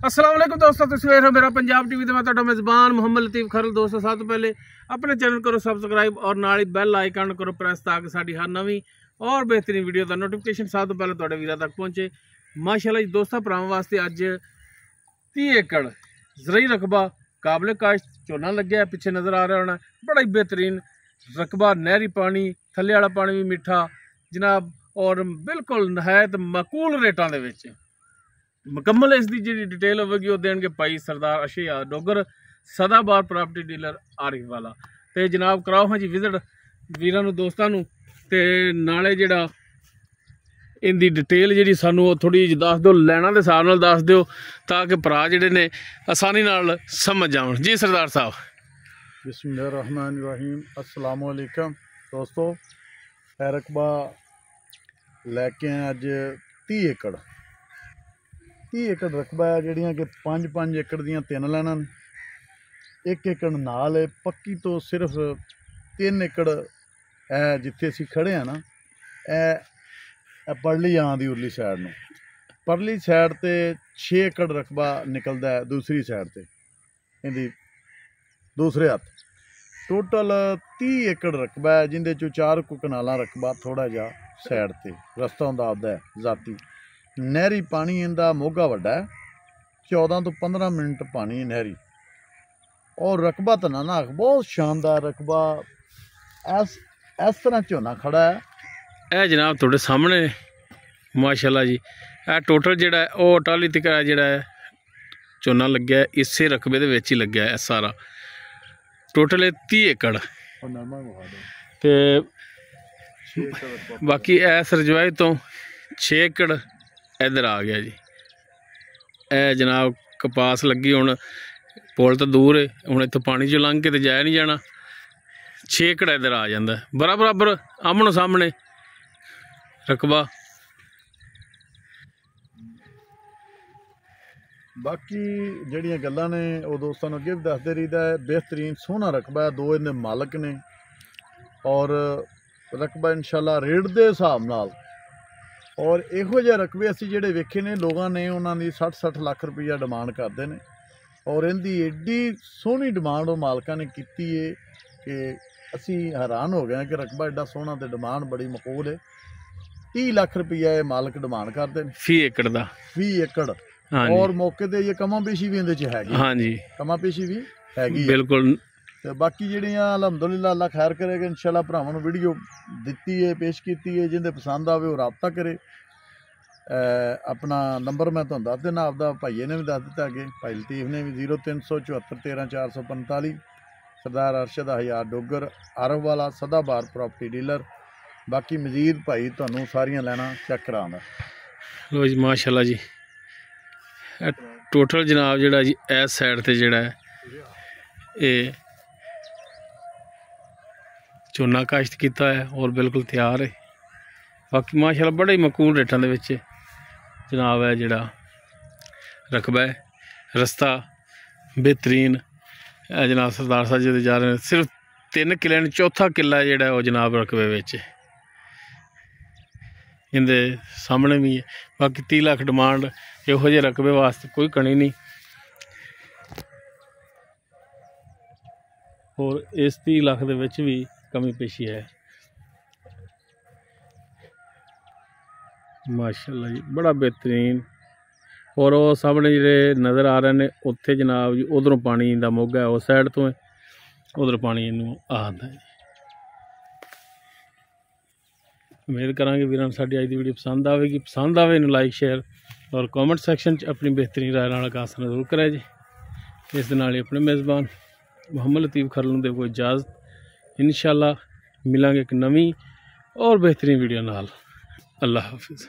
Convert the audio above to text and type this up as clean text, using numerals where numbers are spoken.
अस्सलाम वालेकुम दोस्तों, तुसीं वेख रहे हो मेरा पंजाब टीवी ते मैं तुहाडा मेज़बान मोहम्मद लतीफ़ खरल। दोस्तों सब तो पहले अपने चैनल करो सब्सक्राइब और नाल ही बैल आइकन करो प्रेस ताकि साडी हर नवीं और बेहतरीन वीडियो का नोटिफिकेशन सब तो पहले तुहाडे वीरां तक पहुंचे। माशाअल्लाह जी दोस्तों, भरावां वास्ते अज 30 एकड़ ज़रई रकबा काबले काश्त झोना लग्या पिछे नज़र आ रहा होना। बड़ा ही बेहतरीन रकबा, नहरी पानी, थल्ले वाला पानी भी मीठा जनाब और बिल्कुल नहायत मकूल रेटां दे विच। मुकम्मल इसकी जी डिटेल होगी वो देंगे भाई सरदार अशे यार डोगर, सदाबार प्रॉपर्टी डीलर आरिफ वाला। तो जनाब कराओ हाँ जी विजिट वीरां नूं दोस्तां नूं, ते नाले जिहड़ा इनकी डिटेल जी सानू थोड़ी जी दस दो, लैना के हिसाब नाल दस दिओ ताकि भरा जिहड़े ने आसानी नाल समझ जावन। जी सरदार साहब। बिस्मिल्लाहिर्रहमानिर्रहीम, अस्सलाम वालेकुम दोस्तों। रकबा लैके आए अज 30 एकड़। 30 एकड़ रकबा है जिहड़ियां कि 5-5 एकड़ दियां 3 लैनां ने, 1 एकड़ नाल है पक्की तो सिर्फ 3 एकड़ है जिथे असीं खड़े हैं ना। परली आं दी उरली साइड में, परली साइड ते 6 एकड़ रकबा निकलता है दूसरी साइड ते इहदी दूसरे हत्थ। टोटल 30 एकड़ रकबा है जिंदे चों 4 कनालां रकबा थोड़ा जा साइड ते रस्ता हुंदा आपदा है जाती। नहरी पानी इनका मोगा वड्डा है, 14 तो 15 मिनट पानी नहरी। और रकबा तो ना बहुत शानदार रकबा। इस तरह झोना खड़ा है। यह जनाब थोड़े सामने माशाल्लाह जी, यह टोटल जिहड़ा है वो टाली तक जिहड़ा है झोना लग्या है इसे रकबे दे विच ही लग्या है सारा। टोटल 30 एकड़ ते बाकी इस रजवाई तो 6 एकड़ इधर आ गया जी। ए जनाब कपास लगी, हुण पुल तो दूर है, हुण इत्थों पानी चो लंघ के तो जाया नहीं जाना। 6 एकड़ इधर आ जाता है, बराबर आमनो सामने रकबा। बाकी जिहड़ियां गल्लां ने वो दोस्तों नूं अगे भी दसदे रहीदा है। बेहतरीन सोहना रकबा है, 2 इहदे मालक ने और रकबा इंशाल्लाह रेट दे हिसाब नाल। और इहो जिहे रकबे असीं जिहड़े वेखे ने लोगों ने उन्हां दी 60-60 लाख रुपया डिमांड करते हैं। और इनकी एड्डी सोहनी डिमांड वो मालकां ने कीती है कि असीं हैरान हो गए कि रकबा एड्डा सोहना ते डिमांड बड़ी मकबूल है। 30 लाख रुपया ये मालक डिमांड करते हैं फी एकड़ दा। फी एकड़। और मौके ते ये कमा पेशी भी इहदे च हैगी। हाँ जी, कमा पेशी भी हैगी बिल्कुल। ते बाकी जिहड़ियां अलहमदुलिल्लाह अल्लाह खैर करेगा इंशाल्लाह। भरावां नूं वीडियो दित्ती है, पेश कीती है, जिंदे पसंद आवे वो राबता करे। अपना नंबर मैं तुहानूं दस देना, आपदा भाईए ने भी दस दिता अगे, भाई लतीफ ने भी 0374 13 445। सरदार अरशद हज़ार डोगर आरफ वाला, सदाबार प्रॉपर्टी डीलर। बाकी मजीद भाई तुहानूं सारियां लैना चेक करांदा। लो जी माशाल्लाह जी, टोटल जनाब जिहड़ा जी इस साइड ते जिहड़ा है ये झोना काश्त किया है और बिल्कुल तैयार है। बाकी माशाल्लाह बड़े ही मकूल रेटां दे विच जनाब है जिहड़ा रकबा है। रस्ता बेहतरीन है जनाब। सरदार साहब जी जा रहे हैं, सिर्फ 3 किले ने, चौथा किला जिहड़ा है वो जनाब रकबे विच इहदे सामने भी है। बाकी 30 लाख डिमांड, इहो जिहे रकबे वास्ते कोई कनी नहीं। और इस 30 लाख दे विच भी कमी पेशी है माशाल्लाह जी, बड़ा बेहतरीन। और वो सामने जिहड़े नज़र आ रहे हैं उत्थे जनाब जी उधरों पानी का मोगा है, उस साइड तो है, उधर पानी इनू आता है। उम्मीद करांगे वीरां नूं साडी अज दी वीडियो पसंद आवेगी। पसंद आवे इनू लाइक शेयर और कॉमेंट सैक्शन अपनी बेहतरीन राय नाल आगाह जरूर करे जी। इस दे नाल अपने मेज़बान मोहम्मद लतीफ़ खरल नूं देवो इजाज़त। इंशाअल्लाह मिलांगे एक नवीं और बेहतरीन वीडियो नाल। अल्लाह हाफिज़।